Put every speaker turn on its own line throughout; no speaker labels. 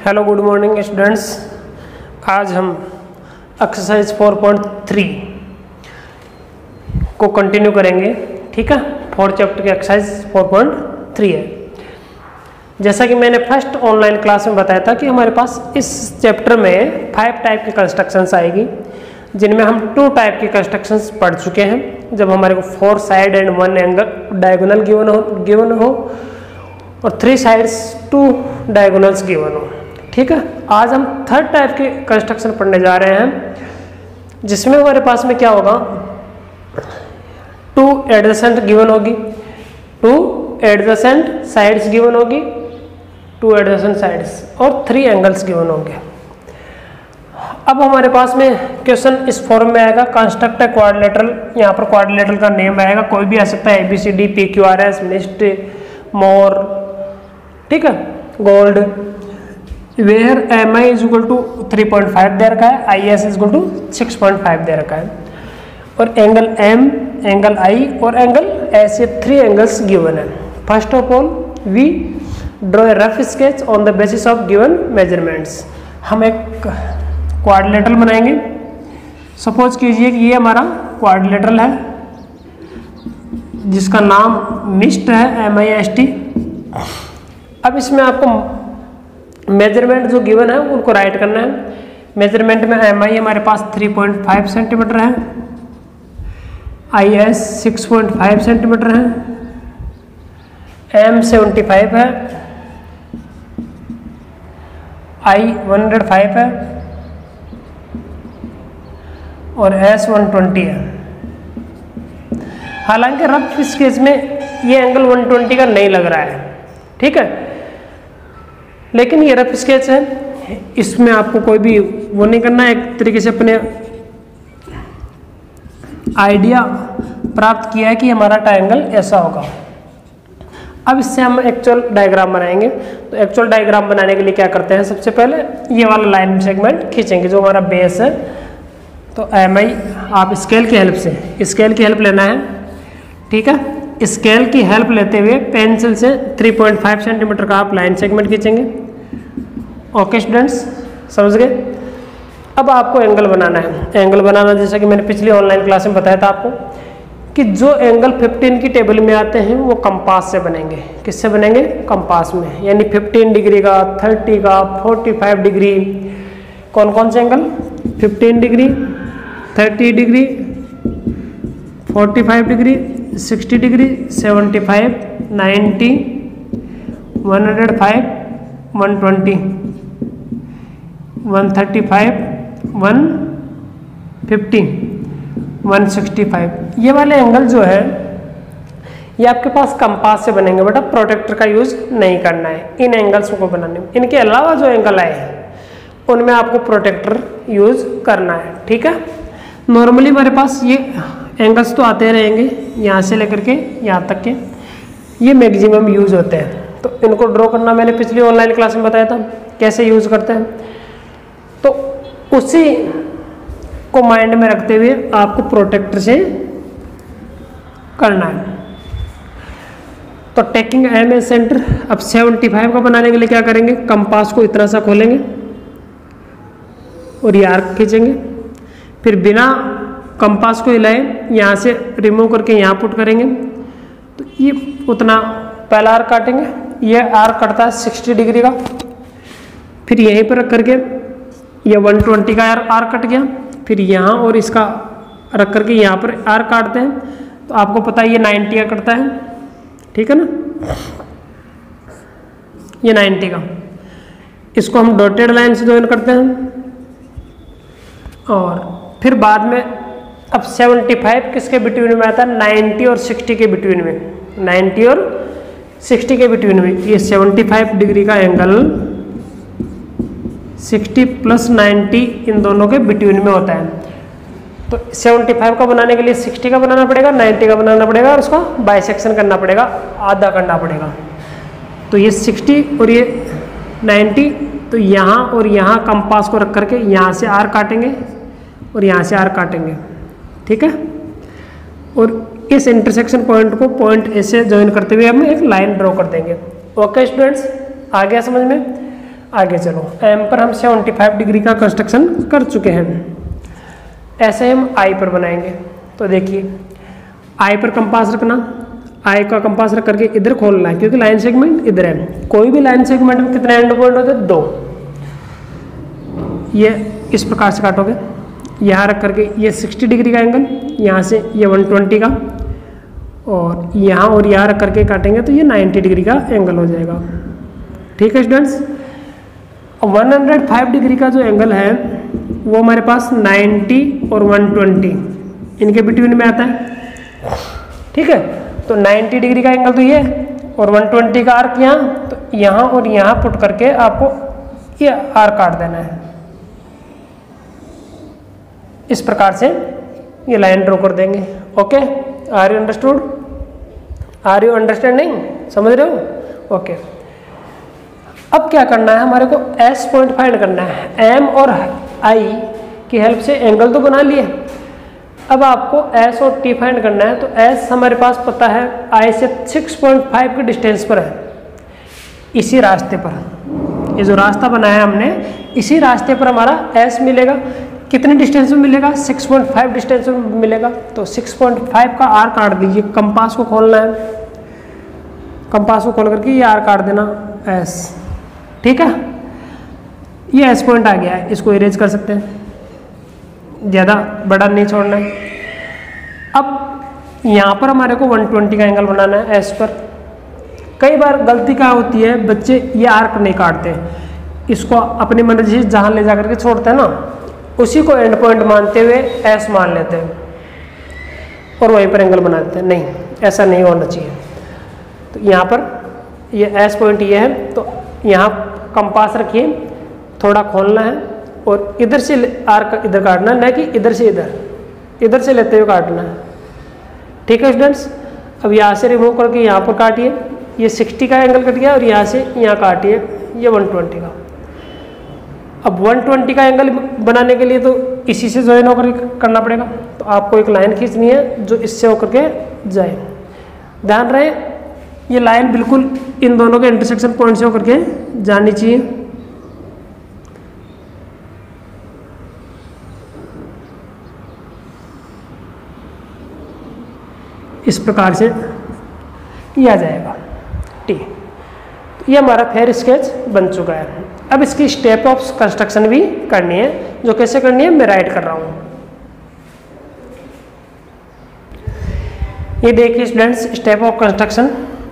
Hello good morning students. आज हम exercise 4.3 को कंटिन्यू करेंगे। ठीक है, फोर्थ चैप्टर की एक्सरसाइज 4.3 है। जैसा कि मैंने फर्स्ट ऑनलाइन क्लास में बताया था कि हमारे पास इस चैप्टर में 5 टाइप की कंस्ट्रक्शंस आएगी, जिनमें हम 2 टाइप की कंस्ट्रक्शंस पढ़ चुके हैं। जब हमारे को 4 side and 1 angle diagonal given हो और 3 साइड्स 2 डायगोनल्स गिवन हो। ठीक है, आज हम 3rd टाइप के कंस्ट्रक्शन पढ़ने जा रहे हैं, जिसमें हमारे पास में क्या होगा, 2 एडजेसेंट गिवन होगी, 2 एडजेसेंट साइड्स गिवन होगी, 2 एडजेसेंट साइड्स और 3 एंगल्स गिवन होंगे। अब हमारे पास में क्वेश्चन इस फॉर्म में आएगा, कंस्ट्रक्ट क्वाड्रिलेटरल। यहाँ पर क्वाड्रिलेटरल का नेम आएगा, कोई भी आ सकता है, ABCD, PQRS, मिस्ट, मोर, ठीक है, gold. Where MI is equal to 3.5 दे रखा है, IS इज इक्वल टू 6.5 दे रखा है, और एंगल M, एंगल I और एंगल S, ये 3 एंगल्स गिवन है। First of all we draw a rough sketch on the basis of given measurements. हम एक क्वाड्रिलेटरल बनाएंगे। सपोज कीजिए कि ये हमारा क्वाड्रिलेटरल है, जिसका नाम मिस्ट है, MIST। अब इसमें आपको मेजरमेंट जो गिवन है उनको राइट करना है। मेजरमेंट में MI हमारे पास 3.5 सेंटीमीटर है, IS 6.5 सेंटीमीटर है, M 75 है, I 105 है और S 120 है। हालांकि रफ स्केच में ये एंगल 120 का नहीं लग रहा है, ठीक है, लेकिन ये रफ स्केच है, इसमें आपको कोई भी वो नहीं करना है। एक तरीके से अपने आइडिया प्राप्त किया है कि हमारा ट्रायंगल ऐसा होगा। अब इससे हम एक्चुअल डायग्राम बनाएंगे। तो एक्चुअल डायग्राम बनाने के लिए क्या करते हैं, सबसे पहले ये वाला लाइन सेगमेंट खींचेंगे जो हमारा बेस है। तो MI आप स्केल की हेल्प से, स्केल की हेल्प लेना है, ठीक है। स्केल की हेल्प लेते हुए पेंसिल से 3.5 सेंटीमीटर का आप लाइन सेगमेंट खींचेंगे। ओके स्टूडेंट्स, समझ गए। अब आपको एंगल बनाना है। एंगल बनाना जैसा कि मैंने पिछली ऑनलाइन क्लास में बताया था आपको कि जो एंगल 15 की टेबल में आते हैं वो कंपास से बनेंगे। किससे बनेंगे? कंपास में, यानी 15 डिग्री का, 30 का, 45 डिग्री। कौन कौन से angle? 15 degree, 30 degree, 45 degree, 60 degree, 75, 90, 105, 120, 135, 150, 165। ये वाले एंगल जो है ये आपके पास कंपास से बनेंगे बेटा, प्रोटेक्टर का यूज नहीं करना है इन एंगल्स को बनाने में। इनके अलावा जो एंगल आए हैं उनमें आपको प्रोटेक्टर यूज करना है, ठीक है। नॉर्मली हमारे पास ये एंगल्स तो आते रहेंगे, यहाँ से लेकर के यहाँ तक के ये मैक्सिमम यूज होते हैं। तो इनको ड्रॉ करना मैंने पिछली ऑनलाइन क्लास में बताया था कैसे यूज करते हैं। तो उसी को माइंड में रखते हुए आपको प्रोटेक्टर से करना है। तो टेकिंग M एज सेंटर, अब 75 का बनाने के लिए क्या करेंगे, कंपास को इतना सा खोलेंगे और ये आर्क खींचेंगे। फिर बिना कंपास को हिलाए यहाँ से रिमूव करके यहाँ पुट करेंगे। तो ये उतना पहला आर्क काटेंगे। ये आर्क कटता है 60 डिग्री का। फिर यहीं पर रख करके ये 120 का आर्क कट गया। फिर यहाँ और इसका रख करके यहाँ पर आर्क काटते हैं। तो आपको पता है ये 90 का कटता है, ठीक है ना, ये 90 का। इसको हम डॉटेड लाइन से ज्वाइन करते हैं। और फिर बाद में अब 75 किसके बिटवीन में आता है, 90 और 60 के बिटवीन में, 90 और 60 के बिटवीन में। ये 75 डिग्री का एंगल 60 प्लस 90 इन दोनों के बिटवीन में होता है। तो 75 का बनाने के लिए 60 का बनाना पड़ेगा, 90 का बनाना पड़ेगा और उसका बाइसेक्शन करना पड़ेगा, आधा करना पड़ेगा। तो ये 60 और ये 90, तो यहाँ और यहाँ कंपास को रख करके यहाँ से आर काटेंगे और यहाँ से आर काटेंगे, ठीक है। और इस इंटरसेक्शन पॉइंट को पॉइंट ए से ज्वाइन करते हुए हम एक लाइन ड्रॉ कर देंगे। ओके स्टूडेंट्स, आ गया समझ में। आगे चलो, एम पर हम 75 डिग्री का कंस्ट्रक्शन कर चुके हैं। ऐसे हम आई पर बनाएंगे। तो देखिए आई पर कंपास रखना, आई का कंपास रख करके इधर खोलना है क्योंकि लाइन सेगमेंट इधर है। कोई भी लाइन सेगमेंट में कितने एंड पॉइंट होते हैं? 2। ये इस प्रकार से काटोगे, यहाँ रख करके ये 60 डिग्री का एंगल, यहाँ से ये 120 का, और यहाँ रख करके काटेंगे तो ये 90 डिग्री का एंगल हो जाएगा। ठीक है स्टूडेंट्स, 105 डिग्री का जो एंगल है वो हमारे पास 90 और 120 इनके बिटवीन में आता है। ठीक है, तो 90 डिग्री का एंगल तो ये और 120 का आर्क यहाँ, तो यहाँ और यहाँ पुट करके आपको ये आर्क काट देना है। इस प्रकार से ये लाइन ड्रॉ कर देंगे। Okay, are you understood? Are you understanding? समझ रहे हो? ओके, अब क्या करना है, हमारे को एस पॉइंट फाइंड करना है। एम और आई की हेल्प से एंगल तो बना लिए, अब आपको एस और टी फाइंड करना है। तो एस हमारे पास पता है आई से 6.5 के डिस्टेंस पर है, इसी रास्ते पर। ये जो रास्ता बनाया हमने, इसी रास्ते पर हमारा एस मिलेगा। कितने डिस्टेंस में मिलेगा? 6.5 डिस्टेंस में मिलेगा। तो 6.5 का आर काट दीजिए। कंपास को खोलना है, कंपास को खोल करके ये आर काट देना एस। ठीक है, ये एस पॉइंट आ गया है, इसको इरेज कर सकते हैं, ज़्यादा बड़ा नहीं छोड़ना है। अब यहाँ पर हमारे को 120 का एंगल बनाना है एस पर। कई बार गलती क्या होती है, बच्चे ये आर्क नहीं काटते, इसको अपनी मर्जी से जहाँ ले जा करके छोड़ते हैं ना, उसी को एंड पॉइंट मानते हुए एस मान लेते हैं और वहीं पर एंगल बना देते हैं। नहीं, ऐसा नहीं होना चाहिए। तो यहाँ पर ये एस पॉइंट ये है, तो यहाँ कंपास रखिए, थोड़ा खोलना है और इधर से आर्क इधर काटना, न कि इधर से इधर से लेते हुए काटना है। ठीक है स्टूडेंट्स, अब यहाँ से रिमूव करके यहाँ पर काटिए, ये 60 का एंगल कट गया, और यहाँ से यहाँ काटिए ये 120 का। अब 120 का एंगल बनाने के लिए तो इसी से ज्वाइन होकर करना पड़ेगा। तो आपको एक लाइन खींचनी है जो इससे होकर के जाए। ध्यान रहे, ये लाइन बिल्कुल इन दोनों के इंटरसेक्शन पॉइंट से होकर के जानी चाहिए। इस प्रकार से ये आ जाएगा। ठीक, ये हमारा फेयर स्केच बन चुका है। अब इसकी स्टेप ऑफ कंस्ट्रक्शन भी करनी है, जो कैसे करनी है मैं राइट कर रहा हूँ। ये देखिए students, step of construction.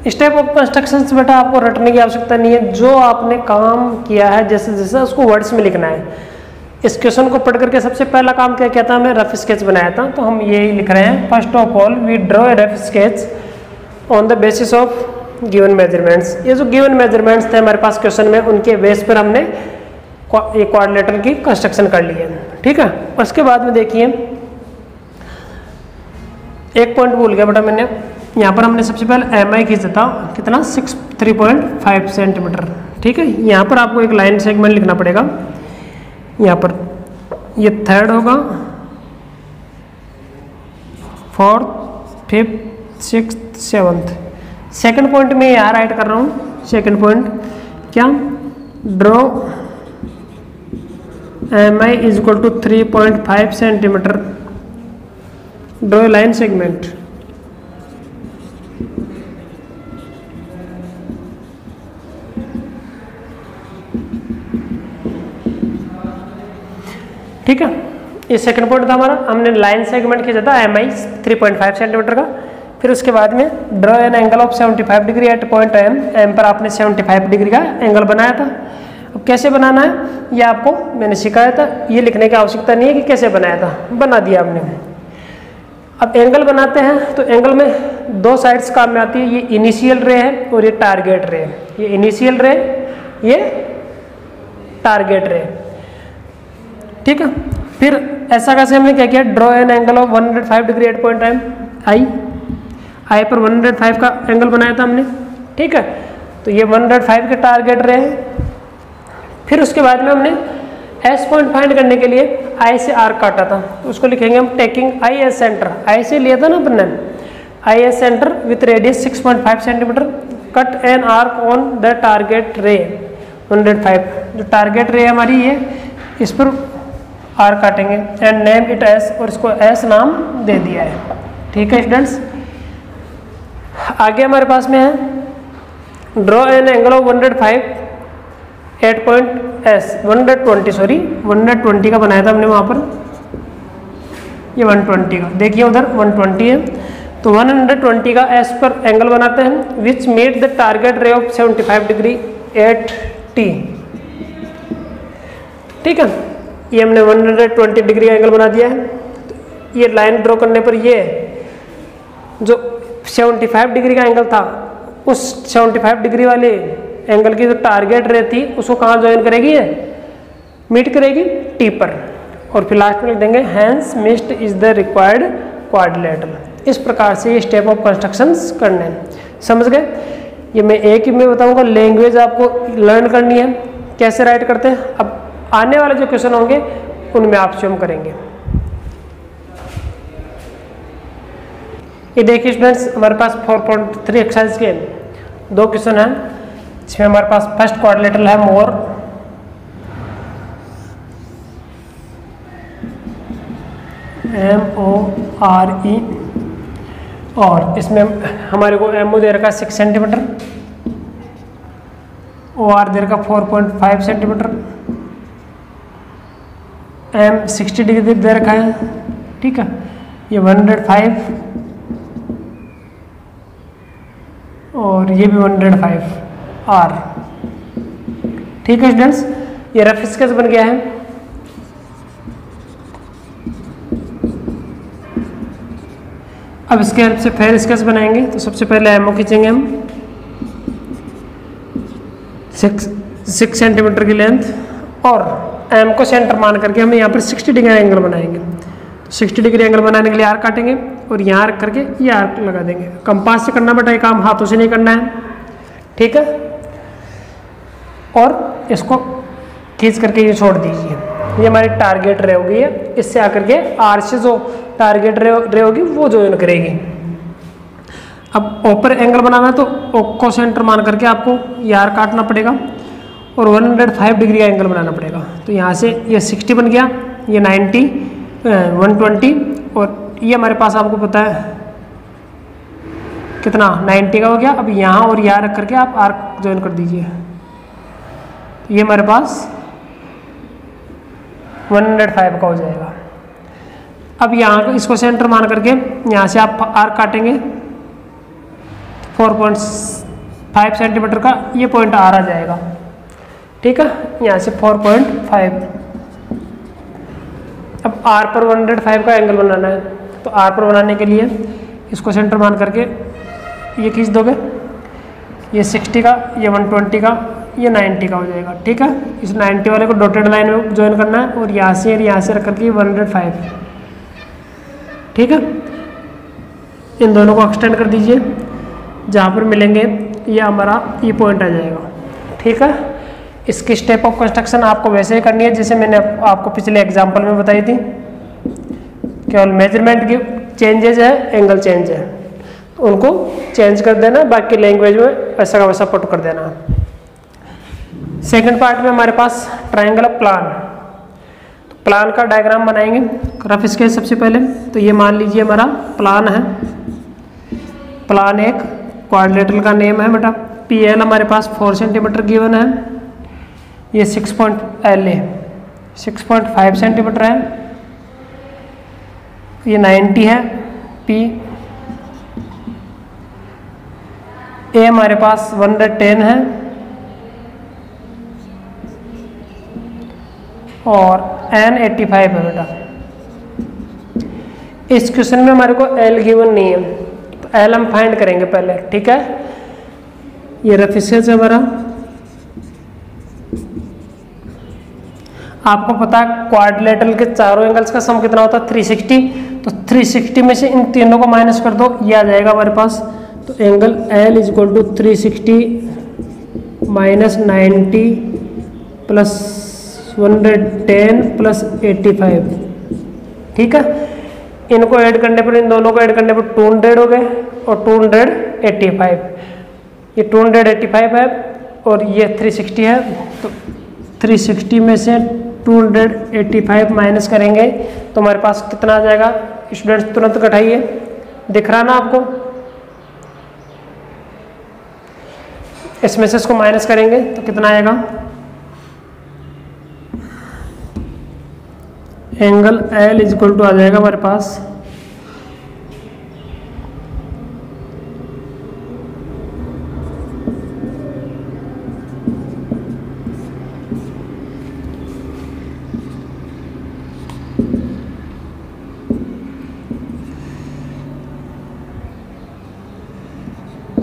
Step of construction से बेटा आपको रटने की आवश्यकता नहीं है, जो आपने काम किया है जैसे जैसे उसको वर्ड्स में लिखना है। इस क्वेश्चन को पढ़ करके सबसे पहला काम क्या किया था, हमने रफ स्केच बनाया था, तो हम यही लिख रहे हैं। First of all we draw a rough sketch on the basis of given measurements. ये जो गिवन मेजरमेंट्स थे हमारे पास क्वेश्चन में, उनके बेस पर हमने एक क्वाड्रिलेटरल की कंस्ट्रक्शन कर ली है। ठीक है, उसके बाद में देखिए एक पॉइंट भूल गया बेटा मैंने, यहाँ पर हमने सबसे पहले एम आई खींचा था, कितना 3.5 सेंटीमीटर। ठीक है, यहाँ पर आपको एक लाइन सेगमेंट लिखना पड़ेगा। यहाँ पर ये थर्ड होगा, fourth, fifth, sixth, seventh. Second point में यहाँ राइट कर रहा हूँ। सेकंड पॉइंट क्या, draw M I is equal to 3.5 centimetre, draw line segment. ठीक है, ये सेकंड पॉइंट था हमारा। हमने लाइन सेगमेंट खींचा था एम आई 3.5 सेंटीमीटर का। फिर उसके बाद में draw an angle of 75 degree at point M. M पर आपने 75 डिग्री का एंगल बनाया था। अब कैसे बनाना है ये आपको मैंने सिखाया था, ये लिखने की आवश्यकता नहीं है कि कैसे बनाया था, बना दिया हमने। अब एंगल बनाते हैं तो एंगल में दो साइड्स काम में आती है, ये इनिशियल रे है और ये टारगेट रे। ये इनिशियल रे, ये टारगेट रे। ठीक है, फिर ऐसा कैसे हमने क्या किया, draw an angle of 105 degree at point M I. I पर 105 का एंगल बनाया था हमने। ठीक है, तो ये 105 के टारगेट रे हैं। फिर उसके बाद में हमने एस पॉइंट फाइंड करने के लिए आई से आर्क काटा था, तो उसको लिखेंगे हम टेकिंग आई एस सेंटर। आई से लिया था ना अपन ने, I S centre with radius 6.5 centimetre, cut an arc on the target रे 105। जो टारगेट रे हमारी ये, इस पर आर काटेंगे एंड नेम इट एस, और इसको एस नाम दे दिया है। ठीक है स्टूडेंट्स, आगे हमारे पास में है draw an angle of 105 at point S 120 का बनाया था हमने वहाँ पर, ये 120 का, देखिए उधर 120 है, तो 120 का एस पर एंगल बनाते हैं which meet the target ray of 75 degree at T. ठीक है, ये हमने 120 डिग्री का एंगल बना दिया है। तो ये लाइन ड्रॉ करने पर ये जो 75 डिग्री का एंगल था, उस 75 डिग्री वाले एंगल की जो टारगेट रे थी उसको कहाँ ज्वाइन करेगी, ये मीट करेगी टी पर, और फिर लास्ट में लिख देंगे hence mist is the required quadrilateral. इस प्रकार से ये स्टेप ऑफ कंस्ट्रक्शंस करने हैं, समझ गए। ये मैं एक ही में बताऊंगा, लैंग्वेज आपको लर्न करनी है कैसे राइट करते हैं। अब आने वाले जो क्वेश्चन होंगे उनमें आप स्वयं करेंगे। ये देखिए स्टूडेंट्स, हमारे पास 4.3 एक्सरसाइज के 2 क्वेश्चन हैं। इसमें हमारे पास फर्स्ट क्वाड्रिलेटरल है मोर, MORE, और इसमें हमारे को MO दे रखा है 6 सेंटीमीटर, OR दे रखा 4.5 सेंटीमीटर, M 60 डिग्री दे रखा है। ठीक है, ये 105 और ये भी 105 R। ठीक है स्टूडेंट्स, ये रफ स्केच बन गया है। अब इसके हेल्प से फेयर स्केच बनाएंगे। तो सबसे पहले एमओ खींचेंगे हम 6 सेंटीमीटर की लेंथ, और एम को सेंटर मान करके हम यहाँ पर 60 डिग्री एंगल बनाएंगे। 60 डिग्री एंगल बनाने के लिए आर्क काटेंगे और यहाँ रख करके ये आर्क लगा देंगे। कंपास से करना बेटा ये काम, हाथों से नहीं करना है। ठीक है, और इसको खींच करके ये छोड़ दीजिए। ये हमारी टारगेट रे होगी, इससे आकर के आर से जो टारगेट रे होगी वो ज्वाइन करेगी। अब ऊपर एंगल बनाना है तो ओ को सेंटर मान करके आपको ये आर काटना पड़ेगा और 105 डिग्री का एंगल बनाना पड़ेगा। तो यहाँ से ये 60 बन गया, ये 90 120, और ये हमारे पास आपको पता है कितना 90 का हो गया। अब यहाँ और यहाँ रख करके आप आर्क ज्वाइन कर दीजिए। ये हमारे पास 105 का हो जाएगा। अब यहाँ इसको सेंटर मान करके यहाँ से आप आर्क काटेंगे 4.5 सेंटीमीटर का, ये पॉइंट आर आ जाएगा। ठीक है, यहाँ से 4.5। अब आर पर 105 का एंगल बनाना है, तो आर पर बनाने के लिए इसको सेंटर मान करके ये खींच दोगे, ये 60 का, ये 120 का, ये 90 का हो जाएगा। ठीक है, इस 90 वाले को डॉटेड लाइन में ज्वाइन करना है और यहाँ से रख करके 105। ठीक है, इन दोनों को एक्सटेंड कर दीजिए, जहाँ पर मिलेंगे ये हमारा ई पॉइंट आ जाएगा। ठीक है, इसकी स्टेप ऑफ कंस्ट्रक्शन आपको वैसे ही करनी है जैसे मैंने आपको पिछले एग्जाम्पल में बताई थी। केवल मेजरमेंट की चेंजेज है, एंगल चेंज है, उनको चेंज कर देना, बाकी लैंग्वेज में वैसा का वैसा पुट कर देना। सेकंड पार्ट में हमारे पास ट्रायंगल ऑफ प्लान, तो प्लान का डायग्राम बनाएंगे रफ स्केच सबसे पहले। तो ये मान लीजिए हमारा प्लान है, प्लान एक क्वाड्रिलेटरल का नेम है बेटा। PL हमारे पास 4 सेंटीमीटर गिवन है, ये 6.5 सेंटीमीटर है, ये 90 है P। A हमारे पास 110 है और N 85 है बेटा। इस क्वेश्चन में हमारे को L गिवन नहीं है, तो L हम फाइंड करेंगे पहले। ठीक है, ये रफ स्केच है हमारा। आपको पता है क्वाड्रिलेटरल के चारों एंगल्स का सम कितना होता है 360, तो 360 में से इन तीनों को माइनस कर दो, ये आ जाएगा हमारे पास। तो angle L is equal to 360 minus 90 plus 110 plus 85। ठीक है, इनको ऐड करने पर, इन दोनों को ऐड करने पर 200 हो गए और 285। ये 285 है और ये 360 है, तो 360 में से 285 माइनस करेंगे तो हमारे पास कितना आ जाएगा स्टूडेंट्स? तुरंत घटाइए, दिख रहा ना आपको? इसमें से इसको माइनस करेंगे तो कितना आएगा? एंगल L इक्वल टू आ जाएगा हमारे पास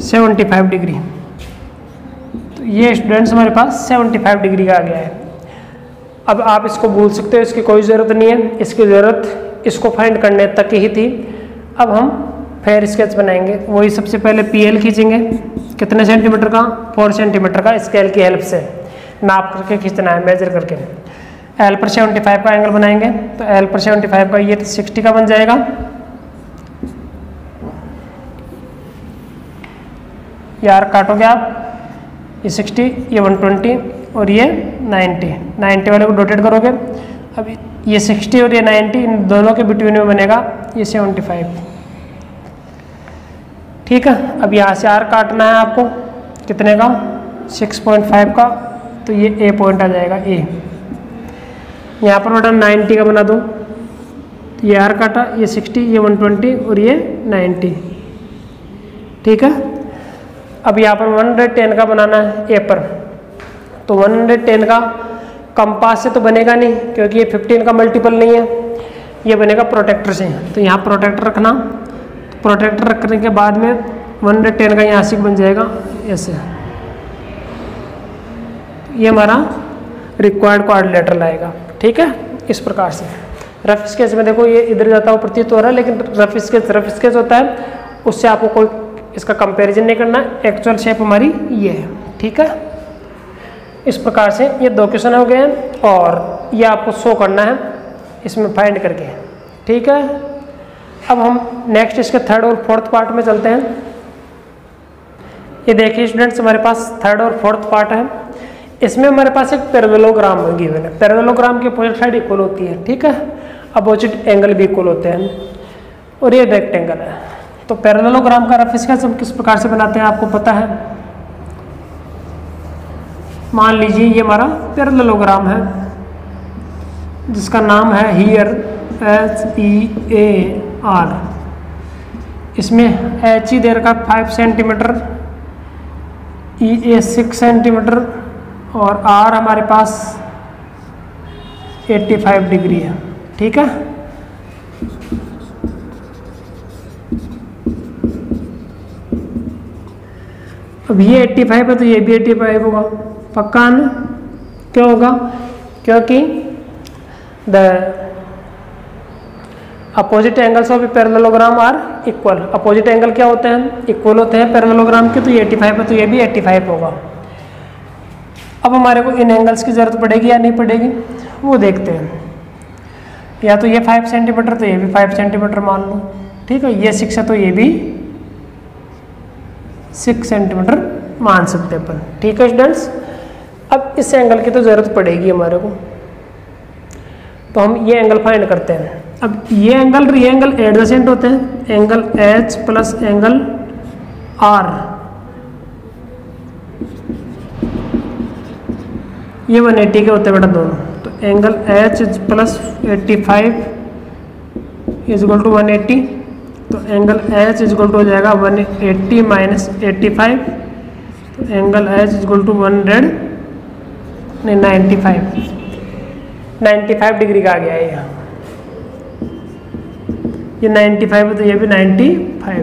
75 डिग्री। तो ये स्टूडेंट्स हमारे पास 75 डिग्री का आ गया है। अब आप इसको भूल सकते हो, इसकी कोई ज़रूरत नहीं है, इसकी ज़रूरत इसको फाइंड करने तक ही थी। अब हम फेयर स्केच बनाएंगे। वही सबसे पहले PL खींचेंगे, कितने सेंटीमीटर का? 4 सेंटीमीटर का स्केल की हेल्प से नाप करके खींचना है, मेजर करके। L पर 75 का एंगल बनाएंगे, तो L पर 75 का ये 60 का बन जाएगा। यार काटोगे आप, ये 60, ये 120 और ये 90 वाले को डॉटेड करोगे। अब ये 60 और ये 90 इन दोनों के बिटवीन में बनेगा ये 75। ठीक है, अब यहाँ से R काटना है आपको, कितने का? 6.5 का, तो ये A पॉइंट आ जाएगा A। यहाँ पर बेटा 90 का बना दो, तो ये R काटा, ये 60, ये 120 और ये 90। ठीक है, अब यहाँ पर 110 का बनाना है A पर, तो 110 का कंपास से तो बनेगा नहीं क्योंकि ये 15 का मल्टीपल नहीं है, ये बनेगा प्रोटेक्टर से। तो यहाँ प्रोटेक्टर रखना, तो प्रोटेक्टर रखने के बाद में 110 का यहाँ से बन जाएगा ऐसे। ये हमारा रिक्वायर्ड क्वाड्रिलेटरल आएगा। ठीक है, इस प्रकार से। रफ स्केच में देखो ये इधर जाता हुआ प्रतीत हो रहा है, लेकिन रफ स्केच होता है, उससे आपको कोई इसका कंपैरिजन नहीं करना। एक्चुअल शेप हमारी ये है। ठीक है, इस प्रकार से ये 2 क्वेश्चन हो गए हैं और ये आपको शो करना है इसमें फाइंड करके। ठीक है, अब हम नेक्स्ट इसके 3rd और 4th पार्ट में चलते हैं। ये देखिए स्टूडेंट्स, हमारे पास 3rd और 4th पार्ट है। इसमें हमारे पास एक पैरेललोग्राम गिवन है। पैरेललोग्राम की अपोजिट साइड इक्वल होती है। ठीक है, अपोजिट एंगल भी इक्वल होते हैं और ये रेक्टेंगल है। तो पैरेललोग्राम का रफ स्केच हम किस प्रकार से बनाते हैं आपको पता है? मान लीजिए ये हमारा पैरेललोग्राम है जिसका नाम है हियर HEAR। इसमें HE दे रखा 5 सेंटीमीटर, EA 6 सेंटीमीटर और R हमारे पास 85 डिग्री है। ठीक है, अब ये 85 है तो ये भी 85 होगा, पक्का ना? क्यों होगा? क्योंकि the opposite angles of parallelogram are equal. Opposite angle क्या होते हैं? इक्वल होते हैं पैरेललोग्राम के। तो ये 85 है तो ये भी 85 होगा। अब हमारे को इन एंगल्स की जरूरत पड़ेगी या नहीं पड़ेगी वो देखते हैं। या तो ये 5 सेंटीमीटर तो ये भी 5 सेंटीमीटर मान लो। ठीक है, ये 6 है तो ये भी 6 सेंटीमीटर मान सकते हैं अपन। ठीक है स्टूडेंट्स, अब इस एंगल की तो ज़रूरत पड़ेगी हमारे को, तो हम ये एंगल फाइंड करते हैं। अब ये एंगल एडजेसेंट होते हैं, angle H plus angle R, ये 180 के होते हैं बेटा दोनों। तो angle H plus 85 is equal to 180, तो angle H is equal to हो जाएगा 180 माइनस 85, तो angle H is equal to 95 degree का आ गया है। ये 95 है तो ये भी 95।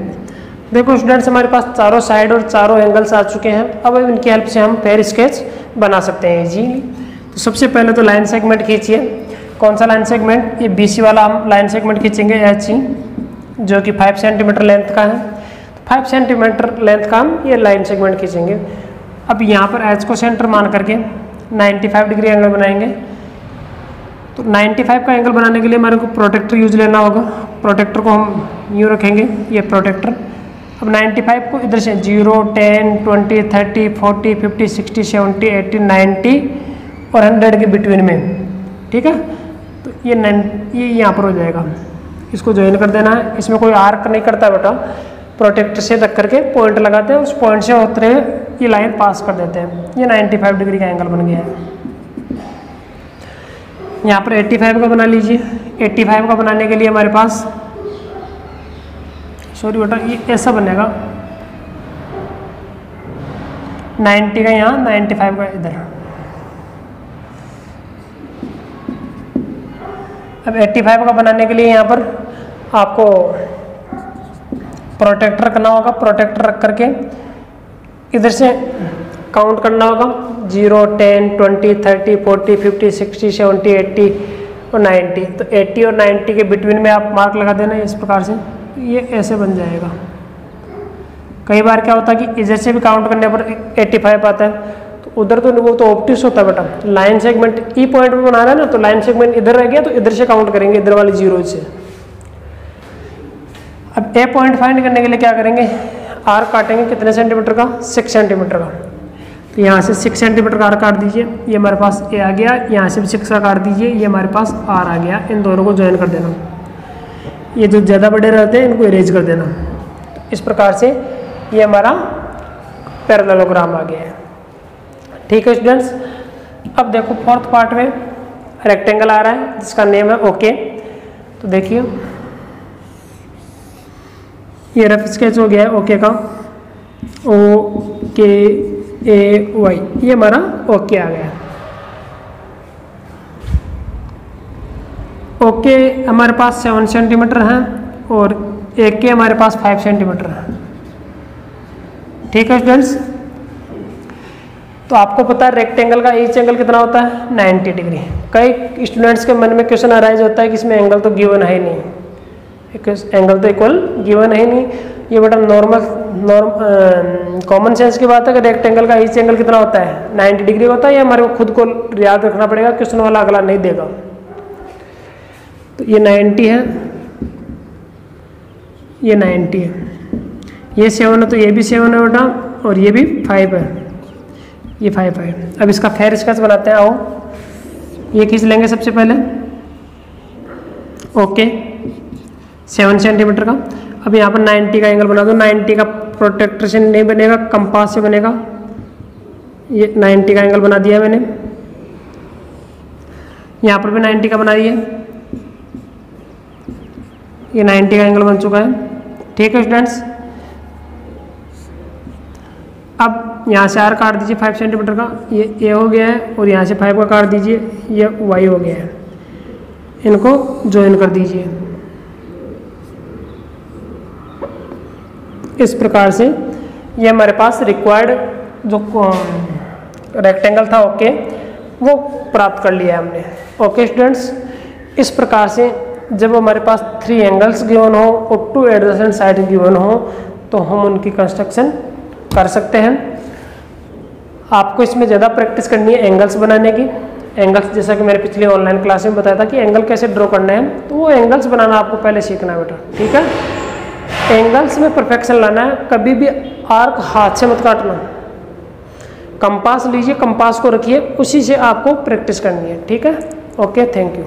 देखो स्टूडेंट्स, हमारे पास चारों साइड और चारों एंगल्स आ चुके हैं। अब इनकी हेल्प से हम फेयर स्केच बना सकते हैं इजीली। तो सबसे पहले तो लाइन सेगमेंट खींचिए। कौन सा लाइन सेगमेंट? ये BC वाला हम लाइन सेगमेंट खींचेंगे HE, जो कि 5 सेंटीमीटर लेंथ का है। तो 5 सेंटीमीटर लेंथ का हम ये लाइन सेगमेंट खींचेंगे। अब यहाँ पर H को सेंटर मान करके 95 डिग्री एंगल बनाएंगे। तो 95 का एंगल बनाने के लिए हमारे को प्रोटेक्टर यूज लेना होगा। प्रोटेक्टर को हम यूँ रखेंगे, ये प्रोटेक्टर। अब 95 को इधर से 0, 10, 20, 30, 40, 50, 60, 70, 80, 90 और 100 के बिटवीन में, ठीक है। तो ये यहाँ पर हो जाएगा, इसको ज्वाइन कर देना है। इसमें कोई आर्क नहीं करता बेटा, प्रोटेक्टर से रख करके पॉइंट लगाते हैं, उस पॉइंट से होते हुए ये लाइन पास कर देते हैं। ये 95 डिग्री का एंगल बन गया है। यहाँ पर 85 का बना लीजिए। 85 का बनाने के लिए हमारे पास, सॉरी बेटा, ये ऐसा बनेगा, 90 का यहाँ, 95 का इधर। अब 85 का बनाने के लिए यहाँ पर आपको प्रोटेक्टर करना होगा। प्रोटेक्टर रख करके इधर से काउंट करना होगा, 0, 10, 20, 30, 40, 50, 60, 70, 80 और 90। तो 80 और 90 के बिटवीन में आप मार्क लगा देना इस प्रकार से, ये ऐसे बन जाएगा। कई बार क्या होता है कि इधर से भी काउंट करने पर 85 आता है, तो उधर तो वो तो ऑप्टिक्स होता है बेटा, लाइन सेगमेंट ई पॉइंट पे बना रहा है ना, तो लाइन सेगमेंट इधर रह गया तो इधर से काउंट करेंगे, इधर वाली 0 से। अब ए पॉइंट फाइंड करने के लिए क्या करेंगे, आर काटेंगे कितने सेंटीमीटर का, 6 सेंटीमीटर का। तो यहाँ से 6 सेंटीमीटर का आर काट दीजिए, ये हमारे पास ए आ गया। यहाँ से भी 6 का काट दीजिए, ये हमारे पास आर आ गया। इन दोनों को ज्वाइन कर देना। ये जो ज़्यादा बड़े रहते हैं इनको इरेज कर देना। इस प्रकार से ये हमारा पैरेललोग्राम आ गया है। ठीक है स्टूडेंट्स, अब देखो फोर्थ पार्ट में रेक्टेंगल आ रहा है जिसका नेम है ओके। तो देखिए ये रफ स्केच हो गया है ओके का, OKAY, ये हमारा ओके आ गया। ओके हमारे पास 7 सेंटीमीटर है और AK हमारे पास 5 सेंटीमीटर है। ठीक है स्टूडेंट्स, तो आपको पता है रेक्टेंगल का ईच एंगल कितना होता है, 90 डिग्री। कई स्टूडेंट्स के मन में क्वेश्चन अराइज होता है कि इसमें एंगल तो गिवन है ही नहीं, एंगल तो इक्वल गिवन है ही नहीं। ये बेटा कॉमन सेंस की बात है कि रेक्टेंगल का ईच एंगल कितना होता है, 90 डिग्री होता है। ये हमारे को खुद को याद रखना पड़ेगा, क्वेश्चन वाला अगला नहीं देगा। तो ये 90 है, ये 90 है, ये 7 है तो ये भी 7 है बेटा, और ये भी 5 है, ये 5 है। अब इसका फेयर स्केच बनाते हैं। आओ ये खींच लेंगे सबसे पहले ओके 7 सेंटीमीटर का। अब यहाँ पर 90 का एंगल बना दो। 90 का प्रोटेक्टर से नहीं बनेगा, कंपास से बनेगा। ये 90 का एंगल बना दिया मैंने, यहाँ पर भी 90 का बना दिया, ये 90 का एंगल बन चुका है। ठीक है स्टूडेंट्स, अब यहाँ से आर काट दीजिए 5 सेंटीमीटर का, ये ए हो गया है, और यहाँ से 5 का काट दीजिए, ये वाई हो गया है। इनको ज्वाइन कर दीजिए इस प्रकार से। ये हमारे पास रिक्वायर्ड जो रेक्टेंगल था ओके वो प्राप्त कर लिया हमने। ओके स्टूडेंट्स, इस प्रकार से जब हमारे पास 3 एंगल्स गिवन हो और 2 एडजेसेंट साइड गिवन हो तो हम उनकी कंस्ट्रक्शन कर सकते हैं। आपको इसमें ज़्यादा प्रैक्टिस करनी है एंगल्स बनाने की। एंगल्स जैसा कि मैंने पिछली ऑनलाइन क्लास में बताया था कि एंगल कैसे ड्रॉ करना है, तो वो एंगल्स बनाना आपको पहले सीखना है बेटा। ठीक है, एंगल्स में परफेक्शन लाना है। कभी भी आर्क हाथ से मत काटना, कंपास लीजिए, कंपास को रखिए, उसी से आपको प्रैक्टिस करनी है। ठीक है, ओके, थैंक यू।